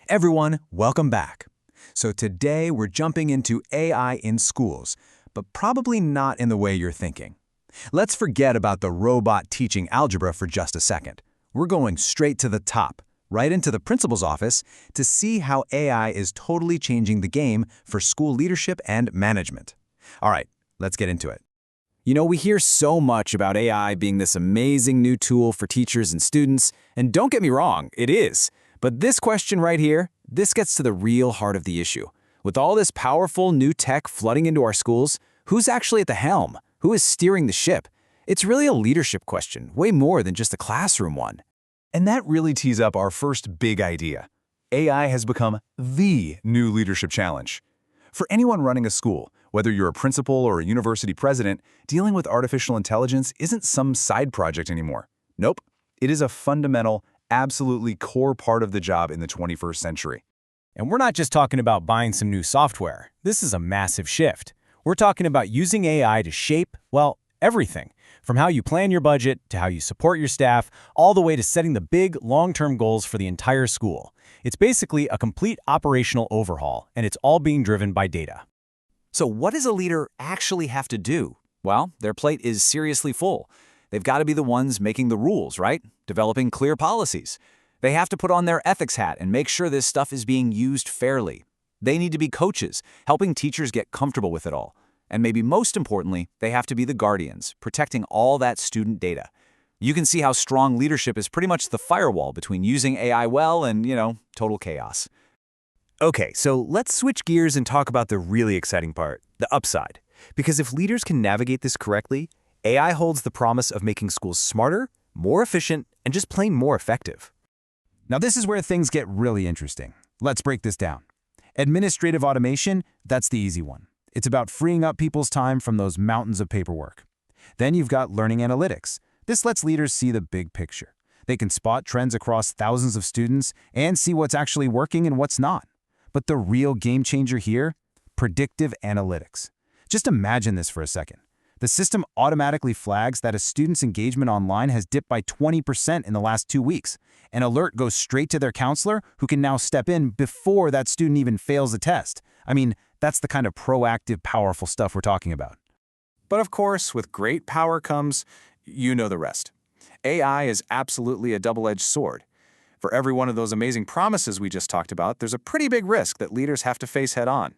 Everyone, welcome back. So today we're jumping into AI in schools, but probably not in the way you're thinking. Let's forget about the robot teaching algebra for just a second. We're going straight to the top, right into the principal's office, to see how AI is totally changing the game for school leadership and management. All right, let's get into it. You know, we hear so much about AI being this amazing new tool for teachers and students, and don't get me wrong, it is. But this question right here, this gets to the real heart of the issue. With all this powerful new tech flooding into our schools, who's actually at the helm? Who is steering the ship? It's really a leadership question, way more than just a classroom one. And that really tees up our first big idea. AI has become the new leadership challenge. For anyone running a school, whether you're a principal or a university president, dealing with artificial intelligence isn't some side project anymore. Nope, it is a fundamental, absolutely core part of the job in the 21st century. And we're not just talking about buying some new software. This is a massive shift. We're talking about using AI to shape, well, everything. From how you plan your budget, to how you support your staff, all the way to setting the big, long-term goals for the entire school. It's basically a complete operational overhaul, and it's all being driven by data. So what does a leader actually have to do? Well, their plate is seriously full. They've got to be the ones making the rules, right? Developing clear policies. They have to put on their ethics hat and make sure this stuff is being used fairly. They need to be coaches, helping teachers get comfortable with it all. And maybe most importantly, they have to be the guardians, protecting all that student data. You can see how strong leadership is pretty much the firewall between using AI well and, total chaos. Okay, so let's switch gears and talk about the really exciting part, the upside. Because if leaders can navigate this correctly, AI holds the promise of making schools smarter, more efficient, and just plain more effective. Now this is where things get really interesting. Let's break this down. Administrative automation, that's the easy one. It's about freeing up people's time from those mountains of paperwork. Then you've got learning analytics. This lets leaders see the big picture. They can spot trends across thousands of students and see what's actually working and what's not. But the real game changer here, predictive analytics. Just imagine this for a second. The system automatically flags that a student's engagement online has dipped by 20% in the last 2 weeks. An alert goes straight to their counselor, who can now step in before that student even fails the test. I mean, that's the kind of proactive, powerful stuff we're talking about. But of course, with great power comes, you know the rest. AI is absolutely a double-edged sword. For every one of those amazing promises we just talked about, there's a pretty big risk that leaders have to face head-on.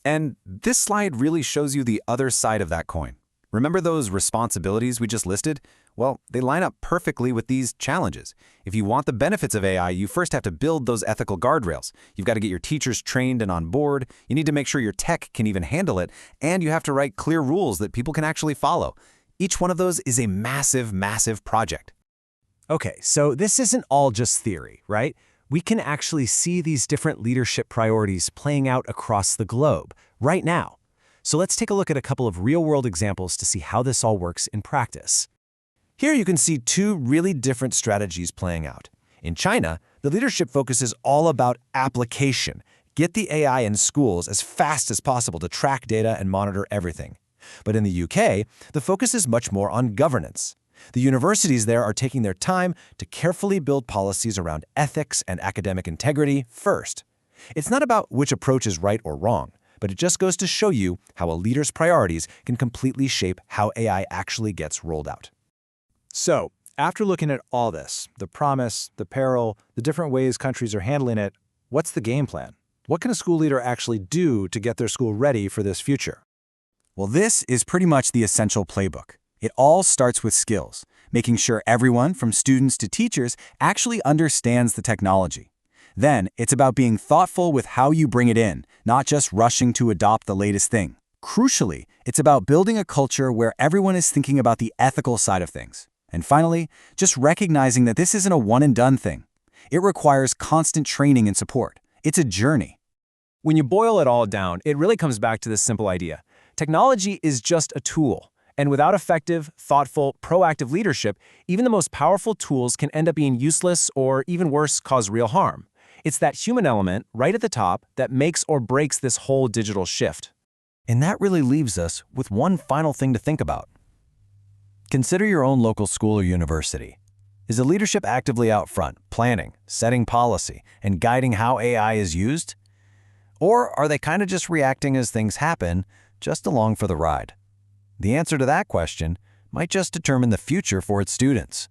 And this slide really shows you the other side of that coin. Remember those responsibilities we just listed? Well, they line up perfectly with these challenges. If you want the benefits of AI, you first have to build those ethical guardrails. You've got to get your teachers trained and on board. You need to make sure your tech can even handle it. And you have to write clear rules that people can actually follow. Each one of those is a massive, massive project. Okay, so this isn't all just theory, right? We can actually see these different leadership priorities playing out across the globe right now. So let's take a look at a couple of real-world examples to see how this all works in practice. Here you can see two really different strategies playing out. In China, the leadership focus is all about application. Get the AI in schools as fast as possible to track data and monitor everything. But in the UK, the focus is much more on governance. The universities there are taking their time to carefully build policies around ethics and academic integrity first. It's not about which approach is right or wrong, but it just goes to show you how a leader's priorities can completely shape how AI actually gets rolled out. So, after looking at all this, the promise, the peril, the different ways countries are handling it, what's the game plan? What can a school leader actually do to get their school ready for this future? Well, this is pretty much the essential playbook. It all starts with skills, making sure everyone from students to teachers actually understands the technology. Then, it's about being thoughtful with how you bring it in, not just rushing to adopt the latest thing. Crucially, it's about building a culture where everyone is thinking about the ethical side of things. And finally, just recognizing that this isn't a one-and-done thing. It requires constant training and support. It's a journey. When you boil it all down, it really comes back to this simple idea. Technology is just a tool. And without effective, thoughtful, proactive leadership, even the most powerful tools can end up being useless or, even worse, cause real harm. It's that human element right at the top that makes or breaks this whole digital shift. And that really leaves us with one final thing to think about. Consider your own local school or university. Is the leadership actively out front, planning, setting policy, and guiding how AI is used? Or are they kind of just reacting as things happen, just along for the ride? The answer to that question might just determine the future for its students.